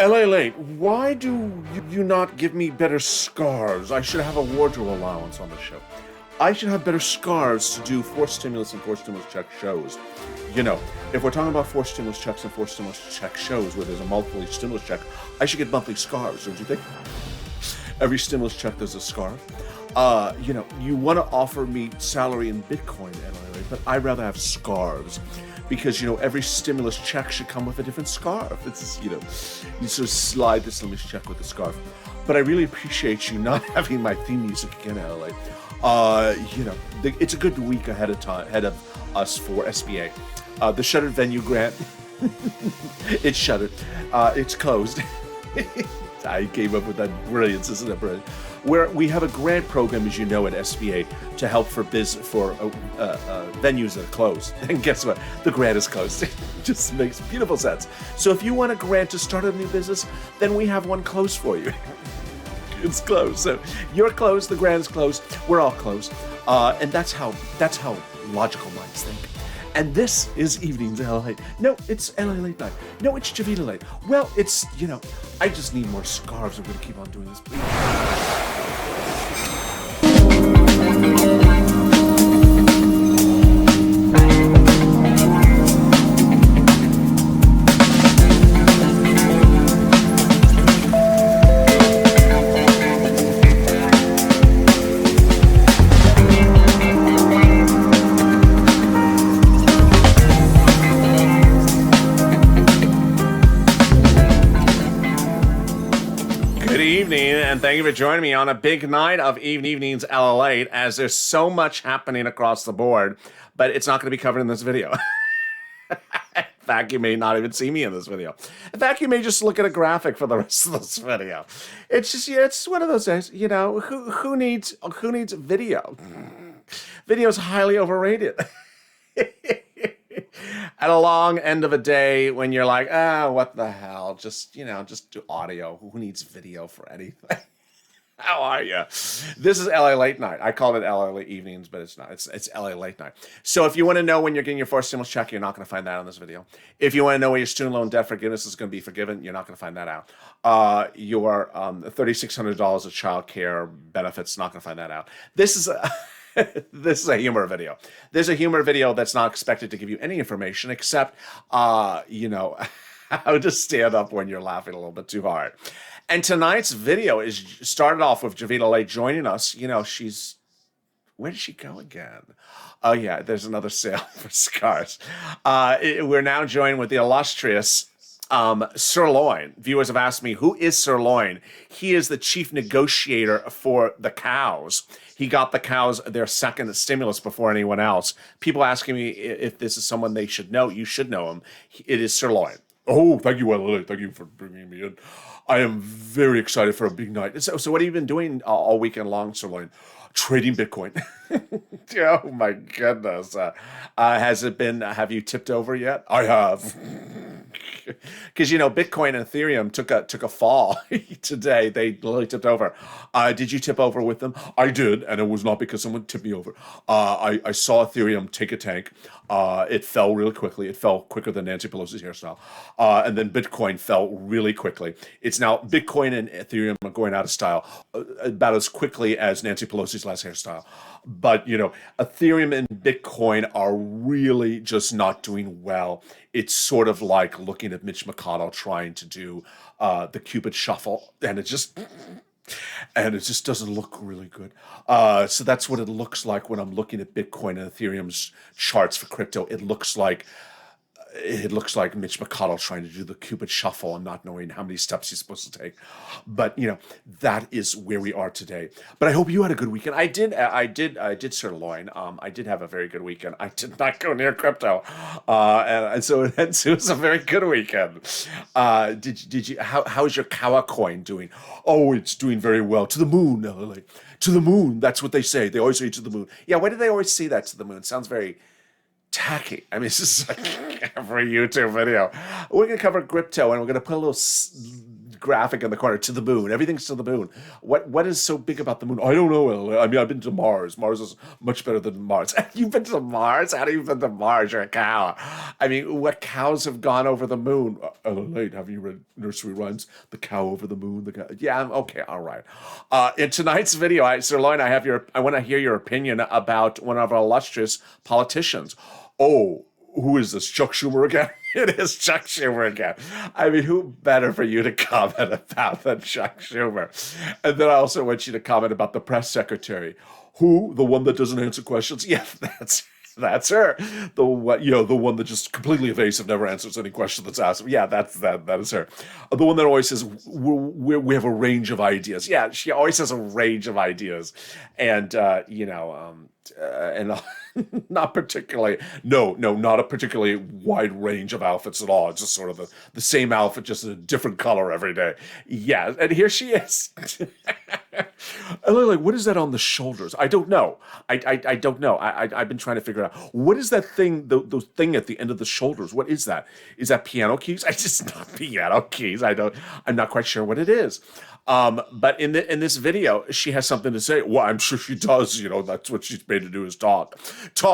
LALATE, why do you not give me better scarves? I should have a wardrobe allowance on the show. I should have better scarves to do forced stimulus and forced stimulus check shows. You know, if we're talking about forced stimulus checks and forced stimulus check shows where there's a monthly stimulus check, I should get monthly scarves, don't you think? Every stimulus check, there's a scarf. You know, you want to offer me salary in Bitcoin, LALATE, but I'd rather have scarves. Because, you know, every stimulus check should come with a different scarf. It's, you know, you sort of slide the stimulus check with the scarf. But I really appreciate you not having my theme music again, LA. You know, it's a good week ahead of us for SBA. The shuttered venue grant, it's shuttered. It's closed. I came up with that brilliance, isn't it brilliant? Where we have a grant program, as you know, at SBA to help for venues that are closed. And guess what? The grant is closed. It just makes beautiful sense. So if you want a grant to start a new business, then we have one closed for you. It's closed. So you're closed, the grant is closed, we're all closed. And that's how logical minds think. And this is Evenings LALATE. No, it's LALATE night. No, it's JOVITALATE. Well, it's, you know, I just need more scarves. I'm going to keep on doing this, please. And thank you for joining me on a big night of Evenings LALATE, as there's so much happening across the board, but it's not going to be covered in this video. In fact, you may not even see me in this video. In fact, you may just look at a graphic for the rest of this video. It's just, yeah, it's one of those days, you know, who needs video? Video is highly overrated. At a long end of a day when you're like, what the hell? Just, you know, just do audio. Who needs video for anything? How are you? This is LALATE night. I call it LALATE evenings, but it's not. It's LALATE night. So if you want to know when you're getting your first stimulus check, you're not going to find that on this video. If you want to know when your student loan debt forgiveness is going to be forgiven, you're not going to find that out. Your $3,600 of child care benefits, not going to find that out. This is a... This is a humor video. There's a humor video that's not expected to give you any information except, you know, how to stand up when you're laughing a little bit too hard. And tonight's video is started off with JOVITALATE joining us. You know, where did she go again? Oh, yeah, there's another sale for scars. We're now joined with the illustrious SIRLOIN. Viewers have asked me, who is SIRLOIN? He is the chief negotiator for the cows. He got the cows their second stimulus before anyone else. People asking me if this is someone they should know. You should know him. It is SIRLOIN. Oh, thank you, LALATE. Thank you for bringing me in. I am very excited for a big night. So what have you been doing all weekend long, SIRLOIN? Trading Bitcoin. Oh my goodness. Have you tipped over yet? I have. Because, you know, Bitcoin and Ethereum took a fall today. They literally tipped over. Did you tip over with them? I did, and it was not because someone tipped me over. I saw Ethereum take a tank. It fell really quickly. It fell quicker than Nancy Pelosi's hairstyle. And then Bitcoin fell really quickly. It's now Bitcoin and Ethereum are going out of style about as quickly as Nancy Pelosi's last hairstyle. But, you know, Ethereum and Bitcoin are really just not doing well. It's sort of like looking at Mitch McConnell trying to do the Cupid shuffle, and it just doesn't look really good. So that's what it looks like when I'm looking at Bitcoin and Ethereum's charts for crypto. It looks like Mitch McConnell trying to do the Cupid shuffle and not knowing how many steps he's supposed to take. But, you know, that is where we are today. But I hope you had a good weekend. I did SIRLOIN. I did have a very good weekend. I did not go near crypto. And so it was a very good weekend. Did you, how's your Kawa coin doing? Oh, it's doing very well. To the moon, Lily. To the moon. That's what they say. They always say to the moon. Yeah, why do they always say that, to the moon? Sounds very tacky. I mean, it's just like every YouTube video. We're going to cover crypto, and we're going to put a little graphic in the corner, to the moon. Everything's to the moon. What is so big about the moon? I don't know. I mean, I've been to Mars. Mars is much better than Mars. You've been to Mars? How do you been to Mars? You're a cow. I mean, what cows have gone over the moon? LALATE, have you read nursery rhymes? The cow over the moon. The cow. Yeah, okay, all right. In tonight's video, SIRLOIN, I want to hear your opinion about one of our illustrious politicians. Oh, who is this? Chuck Schumer again? It is Chuck Schumer again. I mean, who better for you to comment about than Chuck Schumer? And then I also want you to comment about the press secretary. Who? The one that doesn't answer questions? Yeah, that's her. The one that just completely evasive, never answers any question that's asked. Yeah, that is her. The one that always says we have a range of ideas. Yeah, she always has a range of ideas, and and not particularly, not a particularly wide range of outfits at all. It's just sort of the same outfit, just a different color every day. Yeah, and here she is. And like, what is that on the shoulders? I don't know. I don't know. I've been trying to figure out what is that thing, the thing at the end of the shoulders. What is that? Is that piano keys? It's just not piano keys. I'm not quite sure what it is. But in this video, she has something to say. Well, I'm sure she does. That's what she's made to do is talk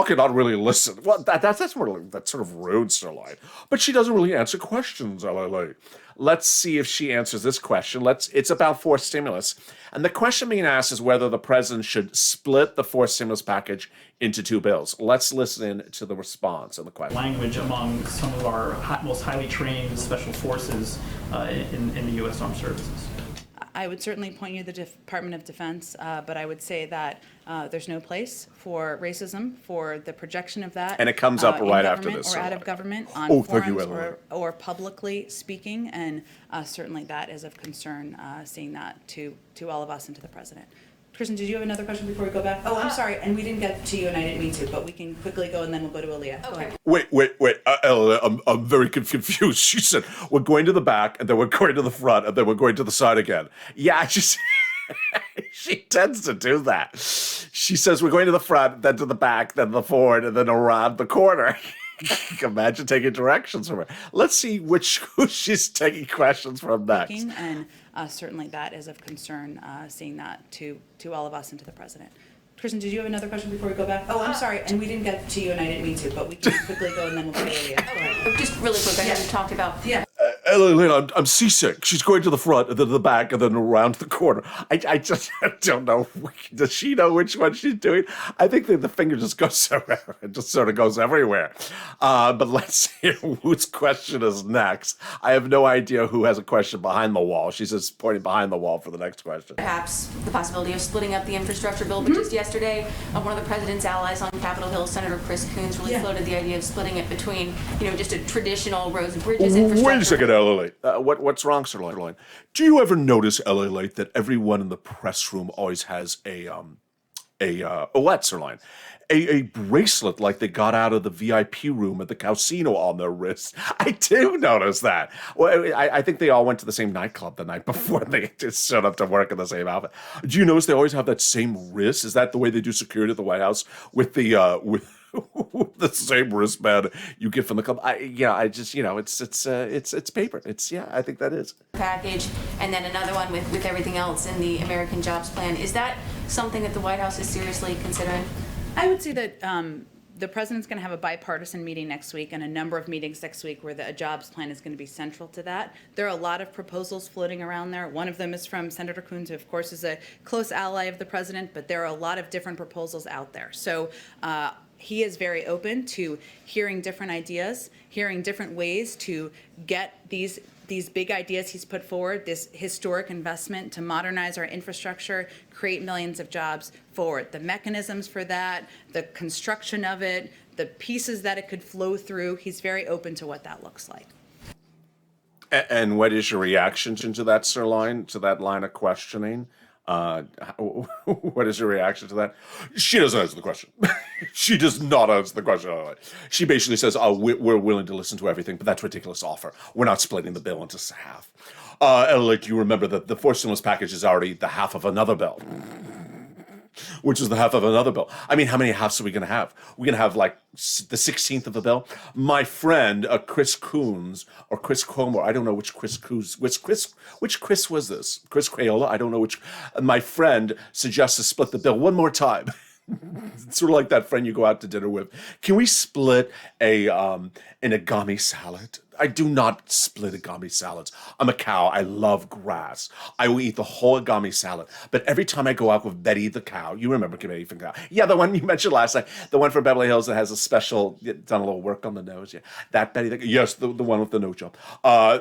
and not really listen. Well, that's sort of rude, SIRLOIN. But she doesn't really answer questions, LALATE. Let's see if she answers this question. It's about forced stimulus. And the question being asked is whether the president should split the forced stimulus package into two bills. Let's listen in to the response and the question. Language among some of our most highly trained special forces in the U.S. Armed Services. I would certainly point you to the Department of Defense, but I would say that there's no place for racism, for the projection of that. And it comes up right after this. Or out of government on forums or publicly speaking, and certainly that is of concern, seeing that to all of us and to the president. Kristen, did you have another question before we go back? Oh, I'm sorry, and we didn't get to you, and I didn't mean to, but we can quickly go, and then we'll go to Aaliyah. Okay. Wait. I'm very confused. She said, we're going to the back, and then we're going to the front, and then we're going to the side again. Yeah, she tends to do that. She says, we're going to the front, then to the back, then the forward, and then around the corner. Imagine taking directions from her. Let's see who she's taking questions from next. And certainly that is of concern, seeing that to all of us and to the president. Kristen, did you have another question before we go back? Oh, I'm sorry, and we didn't get to you, and I didn't mean to, but we can quickly go, and then we'll go to Aaliyah. Okay. Just really quick, I know you talked about... Yeah. I'm seasick. She's going to the front, and then the back, and then around the corner. I just don't know. Does she know which one she's doing? I think the finger just goes everywhere. It just sort of goes everywhere. But let's hear whose question is next. I have no idea who has a question behind the wall. She's just pointing behind the wall for the next question. Perhaps the possibility of splitting up the infrastructure bill, but just yesterday, one of the president's allies on Capitol Hill, Senator Chris Coons, really floated the idea of splitting it between, just a traditional roads and bridges infrastructure. Wait a second, LALATE. What's wrong, SIRLOIN? Do you ever notice, LALATE, that everyone in the press room always has SIRLOIN? A bracelet like they got out of the VIP room at the casino on their wrist. I do notice that. Well, I think they all went to the same nightclub the night before. They just showed up to work in the same outfit. Do you notice they always have that same wrist? Is that the way they do security at the White House with the the same wristband you get from the club? It's paper. I think that is package, and then another one with everything else in the American Jobs Plan. Is that something that the White House is seriously considering? I would say that the president's going to have a bipartisan meeting next week and a number of meetings next week where the jobs plan is going to be central to that. There are a lot of proposals floating around there. One of them is from Senator Coons, who of course is a close ally of the president, but there are a lot of different proposals out there. So he is very open to hearing different ideas, hearing different ways to get these big ideas he's put forward, this historic investment to modernize our infrastructure, create millions of jobs forward. The mechanisms for that, the construction of it, the pieces that it could flow through, he's very open to what that looks like. And what is your reaction to that, SIRLOIN, to that line of questioning? What is your reaction to that? She doesn't answer the question. She does not answer the question. She basically says, we're willing to listen to everything, but that's a ridiculous offer. We're not splitting the bill into half. Like, you remember that the forced stimulus package is already the half of another bill. which is the half of another bill. I mean, how many halves are we going to have? We're going to have like the 16th of the bill. My friend, Chris Coons or Chris Cuomo, I don't know which Chris Coons, which Chris was this? Chris Crayola? I don't know which. My friend suggests to split the bill one more time. It's sort of like that friend you go out to dinner with. Can we split an agami salad? I do not split agami salads. I'm a cow. I love grass. I will eat the whole agami salad. But every time I go out with Betty the cow, you remember Betty the cow? Yeah, the one you mentioned last night, the one from Beverly Hills that has a special, done a little work on the nose. Yeah, that Betty the yes, the one with the nose job.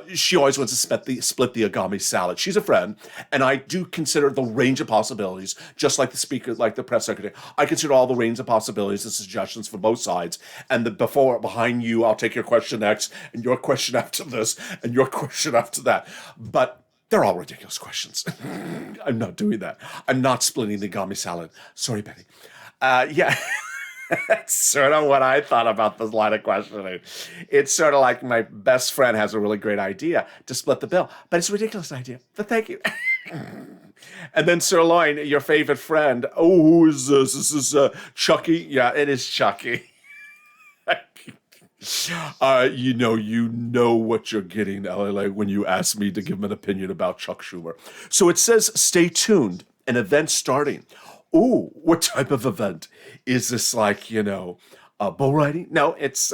She always wants to split the agami salad. She's a friend, and I do consider the range of possibilities, just like the speaker, like the press secretary. I consider all the range of possibilities and suggestions for both sides. And behind you, I'll take your question next, and your question after this, and your question after that. But they're all ridiculous questions. I'm not doing that. I'm not splitting the agami salad. Sorry, Betty. Yeah. That's sort of what I thought about this line of questioning. It's sort of like my best friend has a really great idea to split the bill, but it's a ridiculous idea. But thank you. And then Sirloin, your favorite friend. Oh, who is this? This is Chucky. Yeah, it is Chucky. You know what you're getting, LA, when you ask me to give an opinion about Chuck Schumer. So it says, stay tuned, an event starting. Ooh, what type of event? Is this like, bull riding? No, it's,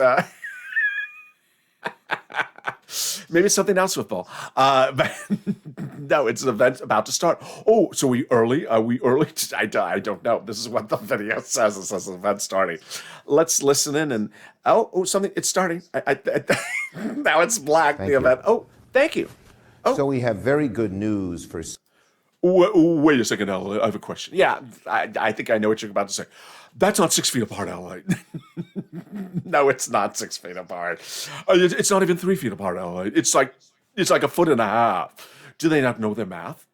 maybe it's something else with bull. But no, it's an event about to start. Oh, so are we early? Are we early? I don't know. This is what the video says. It says an event starting. Let's listen in and, something, it's starting. Now it's black, the event. Oh, thank you. Oh. So we have very good news for... Wait a second, Ella. I have a question. Yeah, I think I know what you're about to say. That's not 6 feet apart, Ella. No, it's not 6 feet apart. It's not even 3 feet apart, Ella. It's like a foot and a half. Do they not know their math?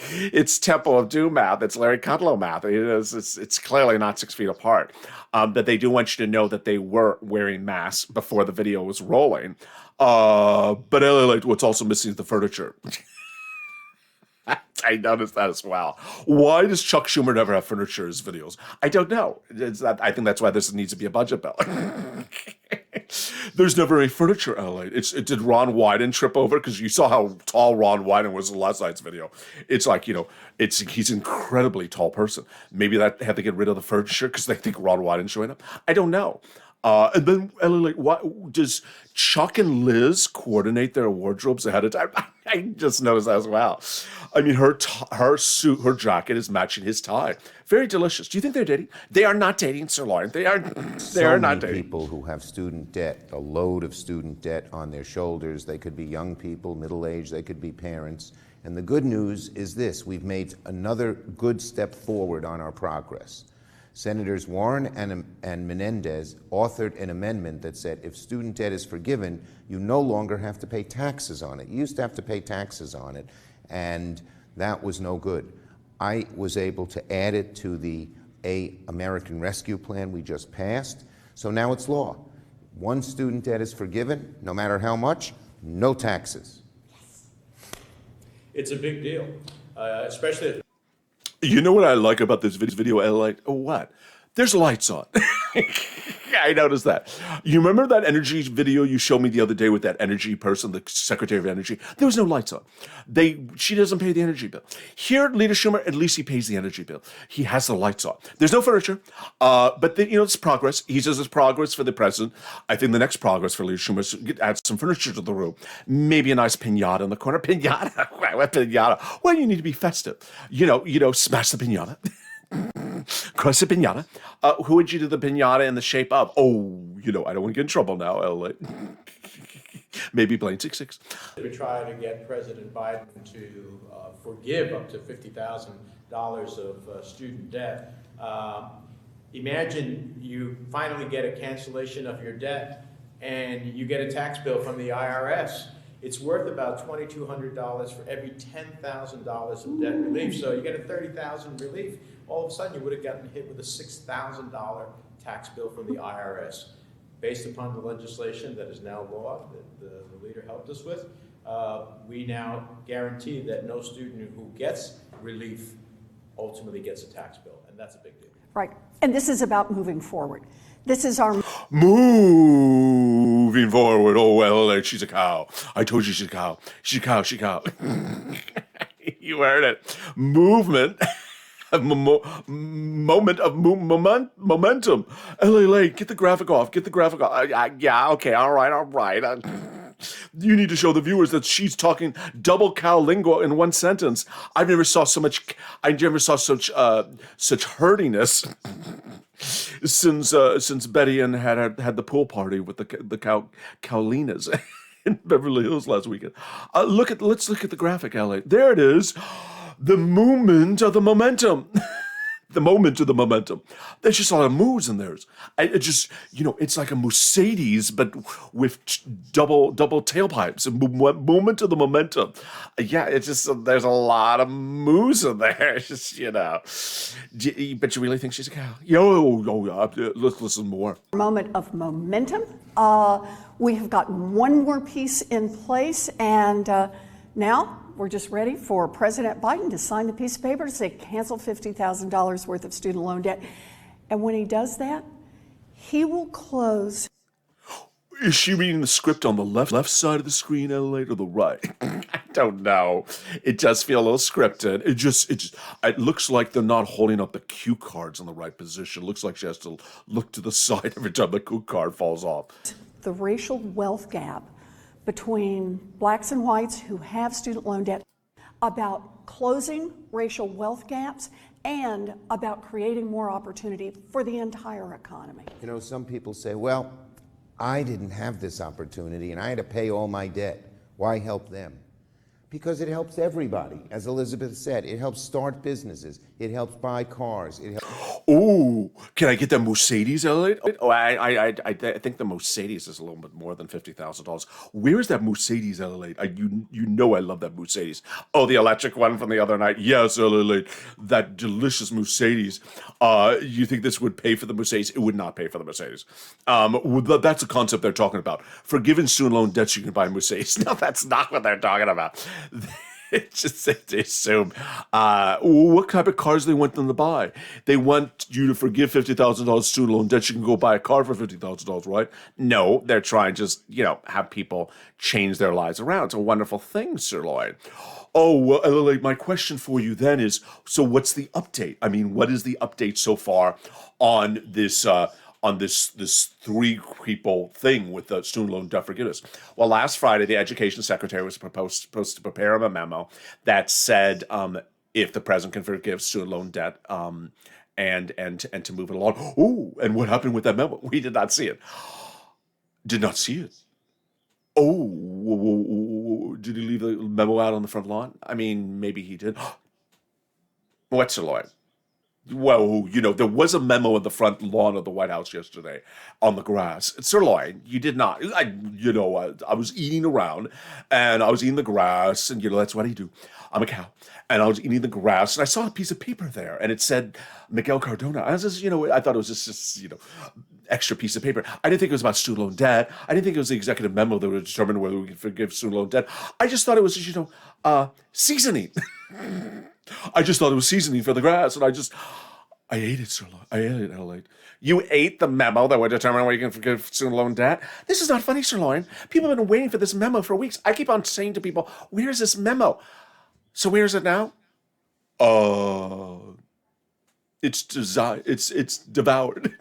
It's Temple of Doom math. It's Larry Kudlow math. It's clearly not 6 feet apart. But they do want you to know that they were wearing masks before the video was rolling. But what's also missing is the furniture. I noticed that as well. Why does Chuck Schumer never have furniture in his videos? I don't know. I think that's why this needs to be a budget bill. There's never any furniture, LA. Did Ron Wyden trip over? Because you saw how tall Ron Wyden was in last night's video. It's like, he's an incredibly tall person. Maybe that had to get rid of the furniture because they think Ron Wyden's showing up. I don't know. And then, what does Chuck and Liz coordinate their wardrobes ahead of time? I just noticed that as well. I mean, her suit, her jacket is matching his tie. Very delicious. Do you think they're dating? They are not dating, Sirloin. They are not dating. People who have student debt, a load of student debt on their shoulders. They could be young people, middle-aged. They could be parents. And the good news is this: we've made another good step forward on our progress. Senators Warren and Menendez authored an amendment that said if student debt is forgiven, you no longer have to pay taxes on it. You used to have to pay taxes on it, and that was no good. I was able to add it to the American Rescue Plan we just passed, so now it's law. Once student debt is forgiven, no matter how much, no taxes. It's a big deal, especially... You know what I like about this video, LA? Oh, what? There's lights on. I noticed that. You remember that energy video you showed me the other day with that energy person, the Secretary of Energy? There was no lights on. She doesn't pay the energy bill. Here, Leader Schumer, at least he pays the energy bill. He has the lights on. There's no furniture, but it's progress. He says it's progress for the president. I think the next progress for Leader Schumer is to add some furniture to the room. Maybe a nice piñata in the corner. Piñata? What piñata? Well, you need to be festive. Smash the piñata. Crush the piñata. Who would you do the piñata in the shape of? Oh, I don't want to get in trouble now, LA. Maybe Blaine 66. We try to get President Biden to forgive up to $50,000 of student debt. Imagine you finally get a cancellation of your debt and you get a tax bill from the IRS. It's worth about $2,200 for every $10,000 of debt relief. So you get a $30,000 relief. All of a sudden, you would have gotten hit with a $6,000 tax bill from the IRS. Based upon the legislation that is now law that the leader helped us with, we now guarantee that no student who gets relief ultimately gets a tax bill, and that's a big deal. Right. And this is about moving forward. This is our Moving forward. Oh, well, she's a cow. I told you she's a cow. She's a cow. She's a cow. You heard it. Movement. Moment of momentum. LALATE, get the graphic off. Get the graphic off. Yeah, okay, all right. You need to show the viewers that she's talking double cow lingo in one sentence. I never saw such herdiness since Betty Ann had the pool party with the Cowlinas in Beverly Hills last weekend. Let's look at the graphic, LA. There it is. The movement of the momentum. The moment of the momentum. There's just a lot of moves in there. It just, it's like a Mercedes, but with double tailpipes. Moment of the momentum. Yeah, it's just, there's a lot of moves in there. It's just, But you really think she's a cow? Let's listen more. moment of momentum. We have got one more piece in place, and now we're just ready for President Biden to sign the piece of paper to say cancel $50,000 worth of student loan debt. And when he does that, he will close. Is she reading the script on the left side of the screen, LALATE, or the right? I don't know. It does feel a little scripted. It looks like they're not holding up the cue cards in the right position. It looks like she has to look to the side every time the cue card falls off. The racial wealth gap between blacks and whites who have student loan debt, about closing racial wealth gaps, and about creating more opportunity for the entire economy. Some people say, well, I didn't have this opportunity and I had to pay all my debt. Why help them? Because it helps everybody. As Elizabeth said, it helps start businesses. It helps buy cars. Oh, can I get the Mercedes, LALATE? Oh, I think the Mercedes is a little bit more than $50,000. Where is that Mercedes, LALATE? I love that Mercedes. Oh, the electric one from the other night. Yes, LALATE, that delicious Mercedes. You think this would pay for the Mercedes? It would not pay for the Mercedes. That's a concept they're talking about. Forgiving student loan debts, you can buy a Mercedes. No, that's not what they're talking about. It's just they assume what type of cars they want them to buy. They want you to forgive $50,000 student loan debt. You can go buy a car for $50,000, right? No, they're trying to just have people change their lives around. It's a wonderful thing, SIRLOIN. Oh, well, LALATE, my question for you then is: so what's the update? I mean, what is the update so far on this? This three people thing with the student loan debt forgiveness. Well, last Friday, the education secretary was supposed to prepare a memo that said if the president can forgive student loan debt and to move it along. Oh, and what happened with that memo? We did not see it. Did not see it. Oh, did he leave the memo out on the front lawn? I mean, maybe he did. What's the lawyer? Well, there was a memo in the front lawn of the White House yesterday on the grass. SIRLOIN, you did not. I was eating around, and I was eating the grass, and that's what I do. I'm a cow, and I was eating the grass, and I saw a piece of paper there, and it said Miguel Cardona. I thought it was just extra piece of paper. I didn't think it was about student loan debt. I didn't think it was the executive memo that would determine whether we could forgive student loan debt. I just thought it was seasoning. I just thought it was seasoning for the grass, and I ate it, SIRLOIN. I ate it, LALATE. You ate the memo that would determine whether you can forgive student loan debt? This is not funny, SIRLOIN. People have been waiting for this memo for weeks. I keep on saying to people, where's this memo? So where is it now? It's devoured.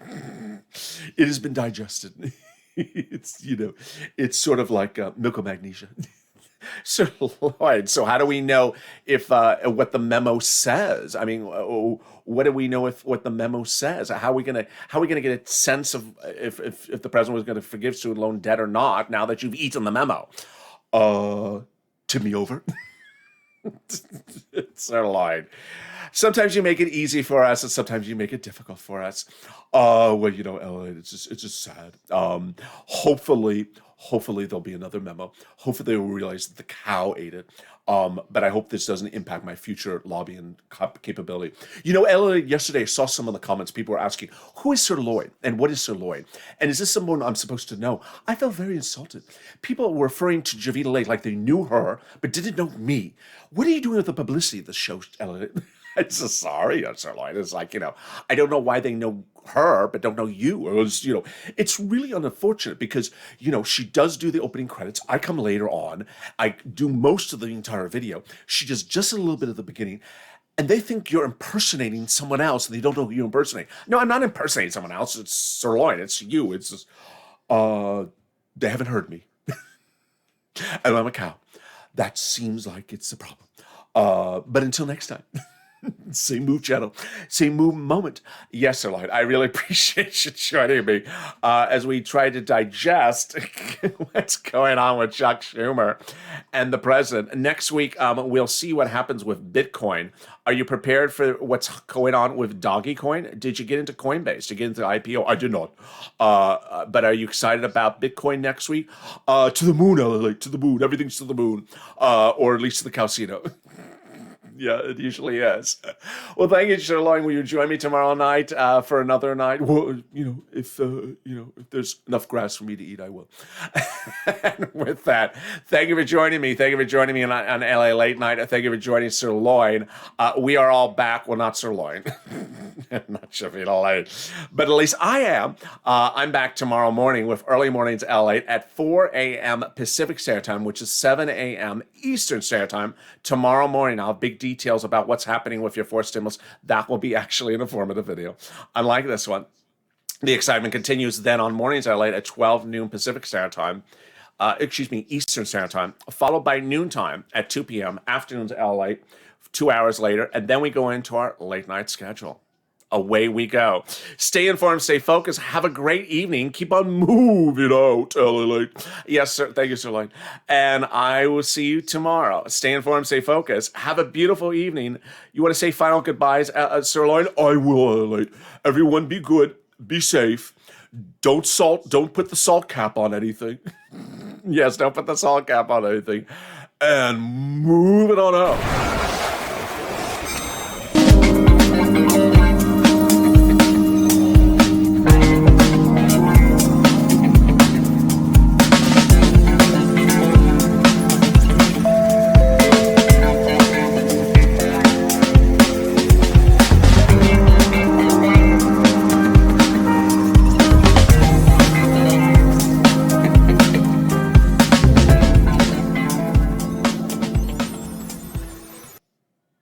It has been digested. It's sort of like milk of magnesia. SIRLOIN. So how do we know if what the memo says? I mean, what do we know if what the memo says? How are we gonna get a sense of if the president was going to forgive student loan debt or not? Now that you've eaten the memo, tip me over. SIRLOIN. Sometimes you make it easy for us, and sometimes you make it difficult for us. LA, it's just sad. Hopefully Hopefully there'll be another memo. Hopefully they will realize that the cow ate it. But I hope this doesn't impact my future lobbying capability. You know, Ella, yesterday I saw some of the comments. People were asking, who is SIRLOIN and what is SIRLOIN? And is this someone I'm supposed to know? I felt very insulted. People were referring to JOVITALATE like they knew her, but didn't know me. What are you doing with the publicity of the show, Ella? It's so sorry, SIRLOIN. It's like, I don't know why they know her, but don't know you. Or it's really unfortunate because, she does do the opening credits. I come later on. I do most of the entire video. She does just a little bit of the beginning. And they think you're impersonating someone else, and they don't know who you impersonate. No, I'm not impersonating someone else. It's SIRLOIN. It's you. It's just, they haven't heard me. And I'm a cow. That seems like it's a problem. But until next time. Same move channel, same move moment. Yes, SIRLOIN, I really appreciate you joining me as we try to digest what's going on with Chuck Schumer and the president. Next week, we'll see what happens with Bitcoin. Are you prepared for what's going on with Dogecoin? Did you get into Coinbase? Did you get into IPO? I did not. But are you excited about Bitcoin next week? To the moon, LALATE, to the moon. Everything's to the moon, or at least to the casino. Yeah, it usually is. Well, thank you, SIRLOIN. Will you join me tomorrow night for another night? Well, if there's enough grass for me to eat, I will. And with that, thank you for joining me. Thank you for joining me on LA Late Night. Thank you for joining SIRLOIN. We are all back. Well, not SIRLOIN. Not JOVITALATE. But at least I am. I'm back tomorrow morning with Early Mornings LA at 4 a.m. Pacific Standard Time, which is 7 a.m. Eastern Standard Time. Tomorrow morning, I'll have big details about what's happening with your fourth stimulus. That will be actually an informative video. Unlike this one, the excitement continues then on Mornings LA at 12 noon Pacific Standard Time. Eastern Standard Time, followed by noontime at 2 p.m. Afternoons LA, 2 hours later, and then we go into our late night schedule. Away we go. Stay informed, stay focused. Have a great evening. Keep on moving out, LALATE. Yes, sir. Thank you, SIRLOIN. And I will see you tomorrow. Stay informed, stay focused. Have a beautiful evening. You want to say final goodbyes, SIRLOIN? I will, LALATE. Everyone be good. Be safe. Don't put the salt cap on anything. Yes, don't put the salt cap on anything. And move it on out.